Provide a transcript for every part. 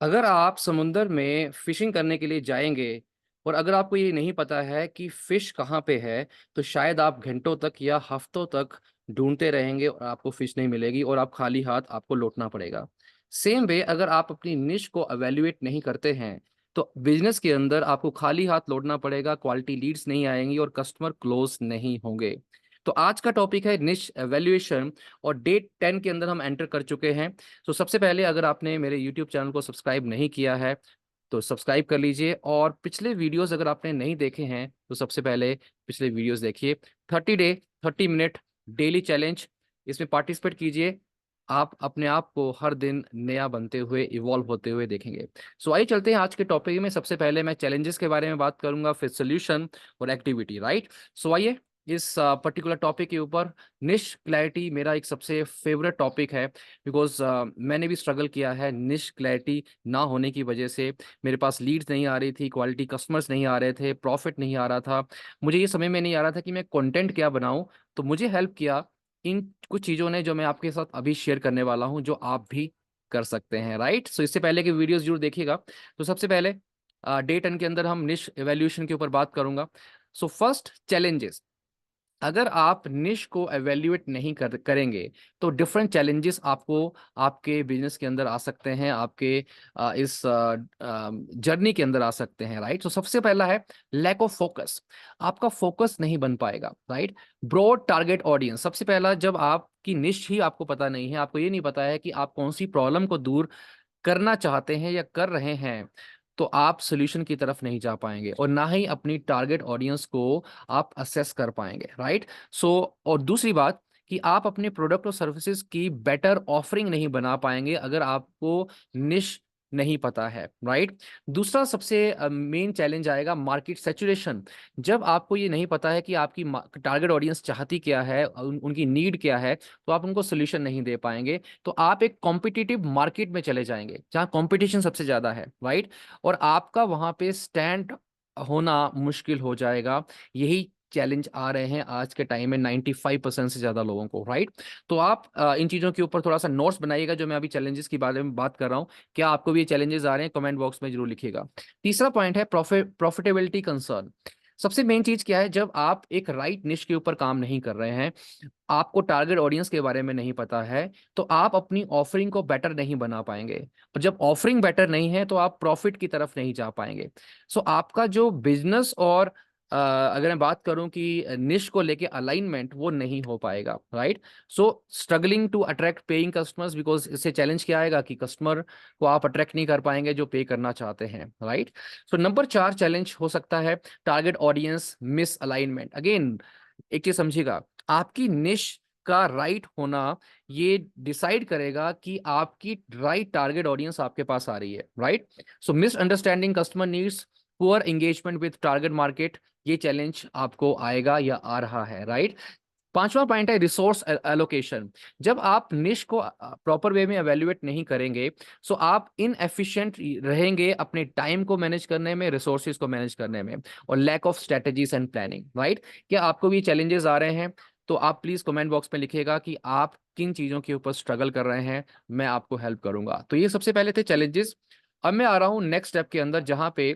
अगर आप समुंदर में फिशिंग करने के लिए जाएँगे और अगर आपको ये नहीं पता है कि फिश कहाँ पे है, तो शायद आप घंटों तक या हफ्तों तक ढूँढते रहेंगे और आपको फिश नहीं मिलेगी और आप खाली हाथ आपको लौटना पड़ेगा। सेम वे अगर आप अपनी निश को इवैल्यूएट नहीं करते हैं, तो बिज़नेस के अंदर आपको खाली हाथ लौटना पड़ेगा, क्वालिटी लीड्स नहीं आएँगी और कस्टमर क्लोज़ नहीं होंगे। तो आज का टॉपिक है निश इवैल्यूएशन और डे 10 के अंदर हम एंटर कर चुके हैं। तो सबसे पहले अगर आपने मेरे यूट्यूब चैनल को सब्सक्राइब नहीं किया है, तो सब्सक्राइब कर लीजिए और पिछले वीडियोज़ अगर आपने नहीं देखे हैं, तो सबसे पहले पिछले वीडियोज़ देखिए। 30 डे, 30 मिनट डेली चैलेंज, इसमें पार्टिसिपेट कीजिए। आप अपने आप को हर दिन नया बनते हुए, इवॉल्व होते हुए देखेंगे। सो आइए चलते हैं आज के टॉपिक में। सबसे पहले मैं चैलेंजेस के बारे में बात करूँगा, फिर सॉल्यूशन और एक्टिविटी, राइट? सो आइए इस पर्टिकुलर टॉपिक के ऊपर। निश क्लैरिटी मेरा एक सबसे फेवरेट टॉपिक है बिकॉज़ मैंने भी स्ट्रगल किया है निश क्लैरिटी ना होने की वजह से। मेरे पास लीड्स नहीं आ रही थी, क्वालिटी कस्टमर्स नहीं आ रहे थे, प्रॉफिट नहीं आ रहा था। मुझे ये समझ में नहीं आ रहा था कि मैं कंटेंट क्या बनाऊँ, तो मुझे हेल्प किया इन कुछ चीज़ों ने जो मैं आपके साथ अभी शेयर करने वाला हूँ, जो आप भी कर सकते हैं, राइट? सो इससे पहले की वीडियोज़ ज़रूर देखिएगा। तो सबसे पहले डे 10 के अंदर हम निश इवैल्यूएशन के ऊपर बात करूँगा। सो फर्स्ट चैलेंजेस, अगर आप निश को इवैल्यूएट नहीं करेंगे, तो डिफरेंट चैलेंजेस आपको आपके बिजनेस के अंदर आ सकते हैं, आपके इस जर्नी के अंदर आ सकते हैं, राइट? तो सबसे पहला है लैक ऑफ फोकस। आपका फोकस नहीं बन पाएगा, राइट? ब्रॉड टारगेट ऑडियंस, सबसे पहला, जब आपकी निश ही आपको पता नहीं है, आपको ये नहीं पता है कि आप कौन सी प्रॉब्लम को दूर करना चाहते हैं या कर रहे हैं, तो आप सॉल्यूशन की तरफ नहीं जा पाएँगे और ना ही अपनी टारगेट ऑडियंस को आप असेस कर पाएँगे, राइट? सो और दूसरी बात कि आप अपने प्रोडक्ट और सर्विसेज़ की बेटर ऑफरिंग नहीं बना पाएँगे अगर आपको निश नहीं पता है, राइट? दूसरा सबसे मेन चैलेंज आएगा मार्केट सैचुरेशन। जब आपको ये नहीं पता है कि आपकी टारगेट ऑडियंस चाहती क्या है, उनकी नीड क्या है, तो आप उनको सॉल्यूशन नहीं दे पाएँगे। तो आप एक कॉम्पिटिटिव मार्केट में चले जाएँगे, जहाँ कॉम्पिटिशन सबसे ज़्यादा है, राइट? और आपका वहाँ पे स्टैंड होना मुश्किल हो जाएगा। यही चैलेंज आ रहे हैं आज के टाइम में 95% से ज़्यादा लोगों को, राइट? तो आप इन चीज़ों के ऊपर थोड़ा-सा नोट्स बनाइएगा, जो मैं अभी चैलेंजेस के बारे में बात कर रहा हूँ। क्या आपको भी ये चैलेंजेस आ रहे हैं? कमेंट बॉक्स में ज़रूर लिखिएगा। तीसरा पॉइंट है प्रॉफिटेबिलिटी कंसर्न। सबसे मेन चीज़ क्या है, जब आप एक राइट निश के ऊपर काम नहीं कर रहे हैं, आपको टारगेट ऑडियंस के बारे में नहीं पता है, तो आप अपनी ऑफरिंग को बेटर नहीं बना पाएँगे और जब ऑफरिंग बेटर नहीं है, तो आप प्रॉफिट की तरफ नहीं जा पाएँगे। सो आपका जो बिज़नेस और अगर मैं बात करूँ कि निश को लेके अलाइनमेंट, वो नहीं हो पाएगा, right? So struggling to attract paying customers, because इससे चैलेंज क्या आएगा कि कस्टमर को आप अट्रैक्ट नहीं कर पाएँगे जो पे करना चाहते हैं, राइट? सो नंबर 4 चैलेंज हो सकता है टारगेट ऑडियंस मिसअलाइनमेंट। अगेन एक चीज़ समझिएगा, आपकी निश का राइट होना ये डिसाइड करेगा कि आपकी राइट टारगेट ऑडियंस आपके पास आ रही है, right? So misunderstanding customer needs, poor engagement with target market, ये चैलेंज आपको आएगा या आ रहा है, राइट? पांचवा पॉइंट है रिसोर्स एलोकेशन। जब आप निश को प्रॉपर वे में एवेल्युएट नहीं करेंगे, सो आप इनएफिशिएंट रहेंगे अपने टाइम को मैनेज करने में, रिसोर्सेज को मैनेज करने में, और lack of strategies and planning, right? क्या आपको भी चैलेंजेस आ रहे हैं? तो आप प्लीज कमेंट बॉक्स में लिखिएगा कि आप किन चीजों के ऊपर स्ट्रगल कर रहे हैं, मैं आपको हेल्प करूंगा। तो ये सबसे पहले थे चैलेंजेस। अब मैं आ रहा हूं नेक्स्ट स्टेप के अंदर, जहां पे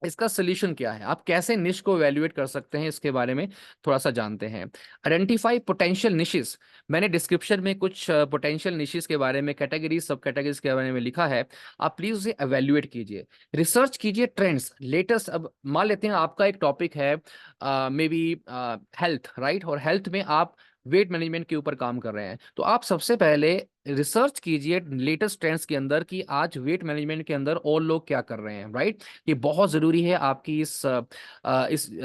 इसका सॉल्यूशन क्या है, आप कैसे निश को इवैल्यूएट कर सकते हैं, इसके बारे में थोड़ा-सा जानते हैं। आइडेंटिफाई पोटेंशियल निशेस, मैंने डिस्क्रिप्शन में कुछ पोटेंशियल निशेस के बारे में, कैटेगरीज़, सब कैटेगरीज़ के बारे में लिखा है। आप प्लीज़ उसे इवैल्यूएट कीजिए, रिसर्च कीजिए ट्रेंड्स, लेटेस्ट। अब मान लेते हैं आपका एक टॉपिक है मेबी हेल्थ, राइट? और हेल्थ में आप वेट मैनेजमेंट के ऊपर काम कर रहे हैं, तो आप सबसे पहले रिसर्च कीजिए लेटेस्ट ट्रेंड्स के अंदर कि आज वेट मैनेजमेंट के अंदर और लोग क्या कर रहे हैं, राइट? ये बहुत ज़रूरी है आपकी इस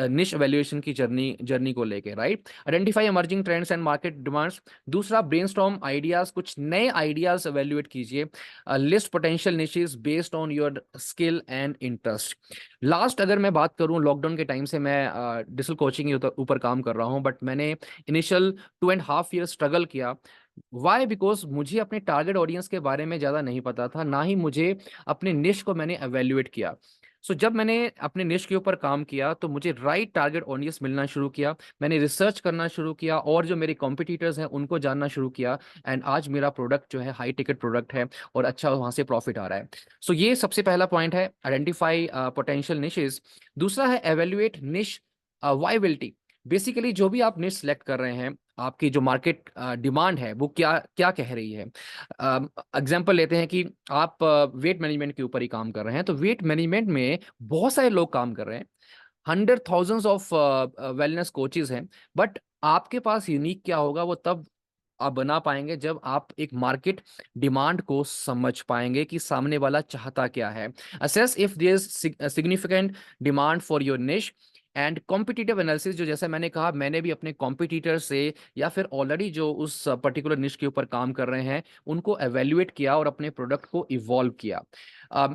निश वैल्यूएशन की जर्नी जर्नी को लेके, right? Identify emerging trends and market demands. दूसरा, ब्रेनस्टॉर्म आइडियाज़, कुछ नए आइडियाज़ इवैल्यूएट कीजिए। List potential niches based on your skill and interest. Last अगर मैं बात करूँ, लॉकडाउन के टाइम से मैं डिजिटल कोचिंग के ऊपर काम कर रहा हूँ, बट मैंने इनिशियल 2.5 ईयर स्ट्रगल किया। व्हाई? बिकॉज़ मुझे अपने टारगेट ऑडियंस के बारे में ज़्यादा नहीं पता था, ना ही मुझे अपने निश को मैंने इवैल्यूएट किया। जब मैंने अपने निश के ऊपर काम किया तो मुझे राइट टारगेट ऑडियंस मिलना शुरू किया, मैंने रिसर्च करना शुरू किया और जो मेरे कॉम्पिटिटर्स हैं उनको जानना शुरू किया, एंड आज मेरा प्रोडक्ट जो है हाई टिकट प्रोडक्ट है और अच्छा वहां से प्रॉफिट आ रहा है। ये सबसे पहला पॉइंट है, आइडेंटिफाई पोटेंशियल निशेस। दूसरा है एवेल्युएट निश वाइबिलिटी। बेसिकली जो भी आप निश सेलेक्ट कर रहे हैं, आपकी जो मार्केट डिमांड है वो क्या क्या कह रही है। एग्जाम्पल लेते हैं कि आप वेट मैनेजमेंट के ऊपर ही काम कर रहे हैं, तो वेट मैनेजमेंट में बहुत सारे लोग काम कर रहे हैं, 100 थाउजेंड्स ऑफ वेलनेस कोचेज हैं, बट आपके पास यूनिक क्या होगा वो तब आप बना पाएंगे जब आप एक मार्केट डिमांड को समझ पाएंगे कि सामने वाला चाहता क्या है। Assess if there is significant demand for your niche. And competitive analysis, जो जैसा मैंने कहा, मैंने भी अपने कॉम्पिटिटर से या फिर ऑलरेडी जो उस पर्टिकुलर निश के ऊपर काम कर रहे हैं उनको एवेल्युएट किया और अपने प्रोडक्ट को इवॉल्व किया।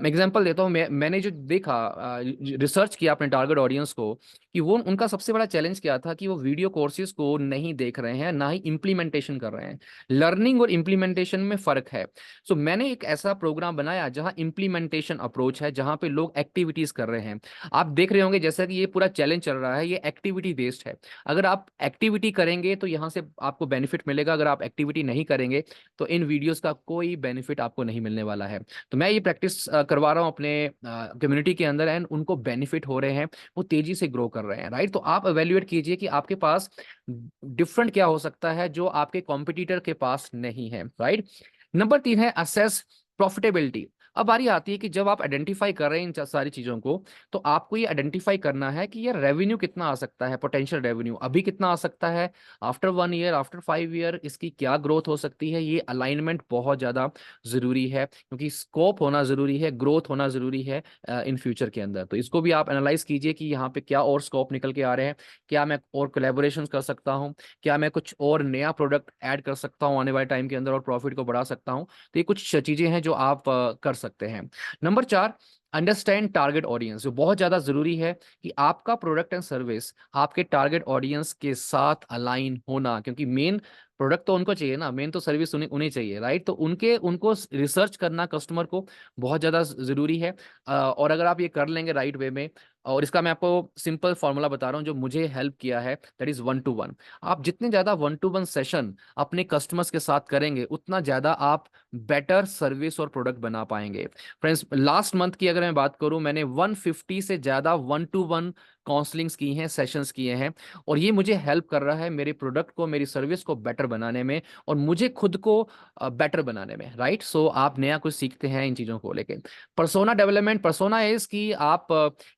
एग्जांपल देता हूँ, मैंने जो देखा, रिसर्च किया अपने टारगेट ऑडियंस को, कि वो उनका सबसे बड़ा चैलेंज क्या था कि वो वीडियो कोर्सेज को नहीं देख रहे हैं, ना ही इम्प्लीमेंटेशन कर रहे हैं। लर्निंग और इम्प्लीमेंटेशन में फर्क है। मैंने एक ऐसा प्रोग्राम बनाया जहां इम्प्लीमेंटेशन अप्रोच है, जहां पे लोग एक्टिविटीज कर रहे हैं। आप देख रहे होंगे जैसा कि ये पूरा चैलेंज चल रहा है, ये एक्टिविटी बेस्ड है। अगर आप एक्टिविटी करेंगे तो यहाँ से आपको बेनिफिट मिलेगा, अगर आप एक्टिविटी नहीं करेंगे तो इन वीडियोस का कोई बेनिफिट आपको नहीं मिलने वाला है। तो मैं ये प्रैक्टिस करवा रहा हूँ अपने कम्युनिटी के अंदर, एंड उनको बेनिफिट हो रहे हैं, वो तेजी से ग्रो कर रहे हैं, राइट। तो आप एवेल्युएट कीजिए कि आपके पास डिफरेंट क्या हो सकता है जो आपके कॉम्पिटिटर के पास नहीं है, राइट। नंबर 3 है असेस प्रॉफिटेबिलिटी। अब बारी आती है कि जब आप आइडेंटिफाई कर रहे हैं इन सारी चीजों को, तो आपको ये आइडेंटिफाई करना है कि ये रेवेन्यू कितना आ सकता है, पोटेंशियल रेवेन्यू अभी कितना आ सकता है, आफ्टर 1 ईयर, आफ्टर 5 ईयर इसकी क्या ग्रोथ हो सकती है। ये अलाइनमेंट बहुत ज्यादा जरूरी है, क्योंकि स्कोप होना जरूरी है, ग्रोथ होना जरूरी है इन फ्यूचर के अंदर। तो इसको भी आप एनालाइज कीजिए कि यहाँ पे क्या और स्कोप निकल के आ रहे हैं, क्या मैं और कोलेबोरेशन कर सकता हूँ, क्या मैं कुछ और नया प्रोडक्ट ऐड कर सकता हूँ आने वाले टाइम के अंदर और प्रॉफिट को बढ़ा सकता हूँ। तो ये कुछ चीजें हैं जो आप कर सकते हैं। नंबर 4, अंडरस्टैंड टारगेट ऑडियंस, जो बहुत ज्यादा जरूरी है कि आपका प्रोडक्ट एंड सर्विस आपके टारगेट ऑडियंस के साथ अलाइन होना, क्योंकि मेन प्रोडक्ट तो उनको चाहिए ना, मेन तो सर्विस उन्हें उन्हें चाहिए, राइट। तो उनको रिसर्च करना कस्टमर को बहुत ज्यादा जरूरी है। और अगर आप ये कर लेंगे राइट वे में, और इसका मैं आपको सिंपल फॉर्मूला बता रहा हूँ जो मुझे हेल्प किया है, दैट इज 1-to-1। आप जितने ज्यादा 1-to-1 सेशन अपने कस्टमर्स के साथ करेंगे, उतना ज्यादा आप बेटर सर्विस और प्रोडक्ट बना पाएंगे। फ्रेंड्स, लास्ट मंथ की अगर मैं बात करूं, मैंने 150 से ज्यादा 1-to-1 काउंसलिंग्स की हैं, सेशंस किए हैं, और ये मुझे हेल्प कर रहा है मेरे प्रोडक्ट को, मेरी सर्विस को बेटर बनाने में और मुझे खुद को बेटर बनाने में, राइट। आप नया कुछ सीखते हैं इन चीजों को लेके। पर्सोना डेवलपमेंट, पर्सोना इज कि आप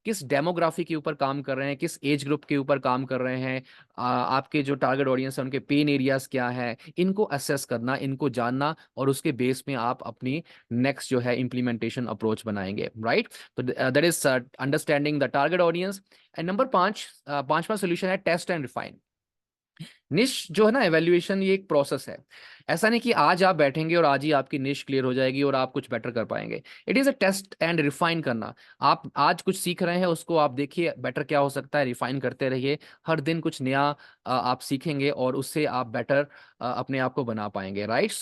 किस डेमोग्राफी के ऊपर काम कर रहे हैं, किस एज ग्रुप के ऊपर काम कर रहे हैं, आपके जो टारगेट ऑडियंस है उनके पेन एरियाज क्या है, इनको असेस करना, इनको जानना, और उसके बेस में आप अपनी नेक्स्ट जो है इम्प्लीमेंटेशन अप्रोच बनाएंगे, राइट। तो that is understanding the target audience. And number 5, पांचवा सोल्यूशन है टेस्ट एंड रिफाइन। निश जो है ना, एवेल्युएशन ये एक प्रोसेस है। ऐसा नहीं कि आज आप बैठेंगे और आज ही आपकी निश क्लियर हो जाएगी और आप कुछ बेटर कर पाएंगे। It is a test and refine करना। आप आज कुछ सीख रहे हैं, उसको आप देखिए बेटर क्या हो सकता है, रिफाइन करते रहिए। हर दिन कुछ नया आप सीखेंगे और उससे आप बेटर अपने आप को बना पाएंगे, राइट।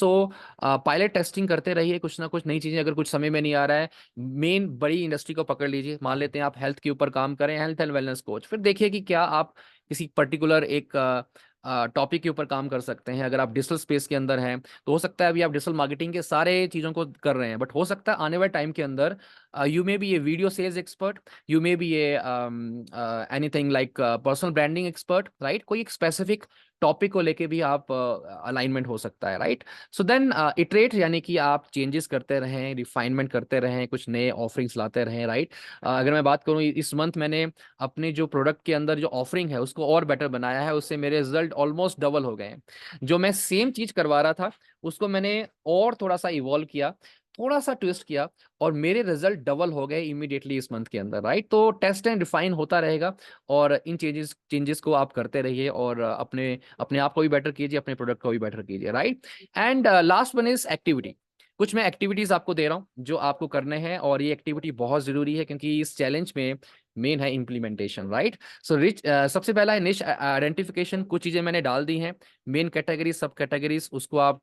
पायलट टेस्टिंग करते रहिए, कुछ ना कुछ नई चीजें, अगर कुछ समय में नहीं आ रहा है, मेन बड़ी इंडस्ट्री को पकड़ लीजिए। मान लेते हैं आप हेल्थ के ऊपर काम करें, हेल्थ एंड वेलनेस कोच, फिर देखिए कि क्या आप किसी पर्टिकुलर एक टॉपिक के ऊपर काम कर सकते हैं। अगर आप डिजिटल स्पेस के अंदर हैं तो हो सकता है अभी आप डिजिटल मार्केटिंग के सारे चीज़ों को कर रहे हैं, बट हो सकता है आने वाले टाइम के अंदर you may be a video sales expert, you may be a anything like personal branding expert, right. कोई एक स्पेसिफिक टॉपिक को लेके भी आप अलाइनमेंट हो सकता है, राइट। देन इटरेट, यानी कि आप चेंजेस करते रहें, रिफाइनमेंट करते रहें, कुछ नए ऑफरिंग्स लाते रहें, राइट। अगर मैं बात करूं, इस मंथ मैंने अपने जो प्रोडक्ट के अंदर जो ऑफरिंग है उसको और बेटर बनाया है, उससे मेरे रिजल्ट ऑलमोस्ट डबल हो गए हैं। जो मैं सेम चीज करवा रहा था उसको मैंने और थोड़ा सा इवॉल्व किया, थोड़ा सा ट्विस्ट किया, और मेरे रिजल्ट डबल हो गए इमीडिएटली इस मंथ के अंदर, राइट। तो टेस्ट एंड रिफाइन होता रहेगा, और इन चेंजेस चेंजेस को आप करते रहिए, और अपने अपने आप को भी बेटर कीजिए, अपने प्रोडक्ट को भी बेटर कीजिए, right. And last one is activity. कुछ मैं एक्टिविटीज आपको दे रहा हूँ जो आपको करने हैं, और ये एक्टिविटी बहुत जरूरी है क्योंकि इस चैलेंज में मेन है इम्प्लीमेंटेशन, राइट। सो रिच, सबसे पहला है निश आइडेंटिफिकेशन। कुछ चीजें मैंने डाल दी हैं, मेन कैटेगरी, सब कैटेगरीज, उसको आप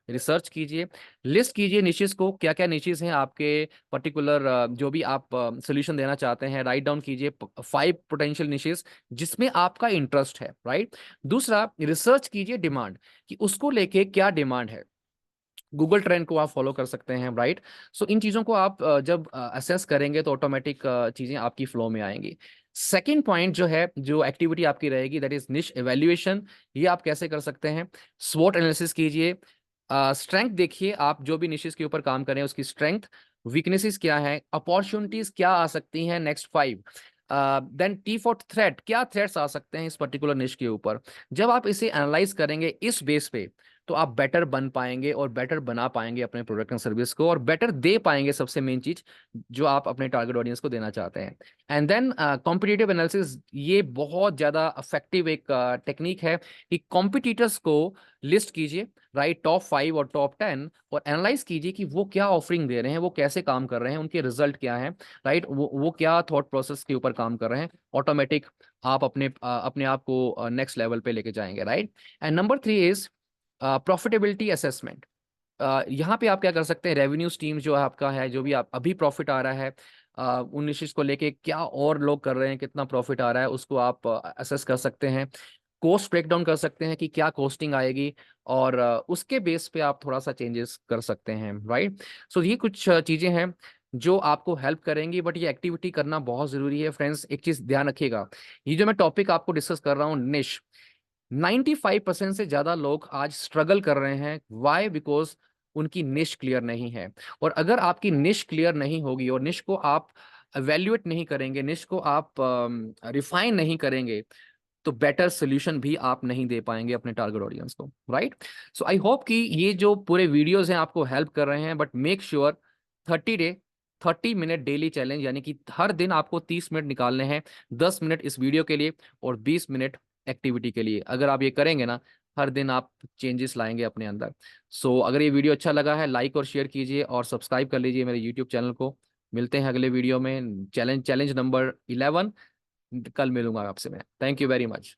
रिसर्च कीजिए, लिस्ट कीजिए निशेस को, क्या क्या निशेस हैं आपके पर्टिकुलर, जो भी आप सोल्यूशन देना चाहते हैं, राइट डाउन कीजिए 5 पोटेंशियल निशेस जिसमें आपका इंटरेस्ट है, राइट। दूसरा, रिसर्च कीजिए डिमांड, कि उसको लेके क्या डिमांड है। गूगल ट्रेंड को आप फॉलो कर सकते हैं, राइट। सो इन चीज़ों को आप जब असेस करेंगे तो ऑटोमेटिक चीज़ें आपकी फ्लो में आएंगी। सेकेंड पॉइंट जो है, जो एक्टिविटी आपकी रहेगी, दैट इज निश एवेल्युएशन। ये आप कैसे कर सकते हैं? स्वॉट एनालिसिस कीजिए, स्ट्रेंथ देखिए, आप जो भी निशेस के ऊपर काम करें उसकी स्ट्रेंथ, वीकनेसेस क्या है, अपॉर्चुनिटीज क्या आ सकती हैं next 5, then T for threat, क्या थ्रेट्स आ सकते हैं इस पर्टिकुलर निश के ऊपर। जब आप इसे एनालाइज करेंगे इस बेस पे, तो आप बेटर बन पाएंगे और बेटर बना पाएंगे अपने प्रोडक्ट एंड सर्विस को, और बेटर दे पाएंगे, सबसे मेन चीज जो आप अपने टारगेट ऑडियंस को देना चाहते हैं। एंड देन कॉम्पिटिटिव एनालिसिस, ये बहुत ज्यादा इफेक्टिव एक टेक्निक है कि कॉम्पिटिटर्स को लिस्ट कीजिए, राइट, टॉप 5 और टॉप 10, और एनालाइज कीजिए कि वो क्या ऑफरिंग दे रहे हैं, वो कैसे काम कर रहे हैं, उनके रिजल्ट क्या है, राइट, वो क्या थॉट प्रोसेस के ऊपर काम कर रहे हैं। ऑटोमेटिक आप अपने आप को नेक्स्ट लेवल पे लेके जाएंगे, right. And number 3 is profitability assessment. यहाँ पे आप क्या कर सकते हैं, रेवेन्यू स्ट्रीम जो आपका है, जो भी आप अभी प्रॉफिट आ रहा है, उन निशिस को लेके क्या और लोग कर रहे हैं, कितना प्रॉफिट आ रहा है, उसको आप असेस कर सकते हैं। कॉस्ट ब्रेक डाउन कर सकते हैं कि क्या कॉस्टिंग आएगी, और उसके बेस पे आप थोड़ा सा चेंजेस कर सकते हैं, राइट। सो ये कुछ चीजें हैं जो आपको हेल्प करेंगी, बट ये एक्टिविटी करना बहुत जरूरी है फ्रेंड्स। एक चीज ध्यान रखिएगा, ये जो मैं टॉपिक आपको डिस्कस कर रहा हूँ, निश, 95% से ज्यादा लोग आज स्ट्रगल कर रहे हैं। वाई? बिकॉज उनकी निश क्लियर नहीं है। और अगर आपकी निश क्लियर नहीं होगी और निश को आप एवेल्युएट नहीं करेंगे, निश को आप रिफाइन नहीं करेंगे, तो बेटर सोल्यूशन भी आप नहीं दे पाएंगे अपने टारगेट ऑडियंस को, राइट। सो आई होप कि ये जो पूरे वीडियोस हैं आपको हेल्प कर रहे हैं, but make sure 30 day 30 minute daily challenge, यानी कि हर दिन आपको 30 मिनट निकालने हैं, 10 मिनट इस वीडियो के लिए और 20 मिनट एक्टिविटी के लिए। अगर आप ये करेंगे ना, हर दिन आप चेंजेस लाएंगे अपने अंदर। सो अगर ये वीडियो अच्छा लगा है, लाइक और शेयर कीजिए और सब्सक्राइब कर लीजिए मेरे यूट्यूब चैनल को। मिलते हैं अगले वीडियो में, चैलेंज नंबर 11। कल मिलूंगा आपसे मैं। Thank you very much.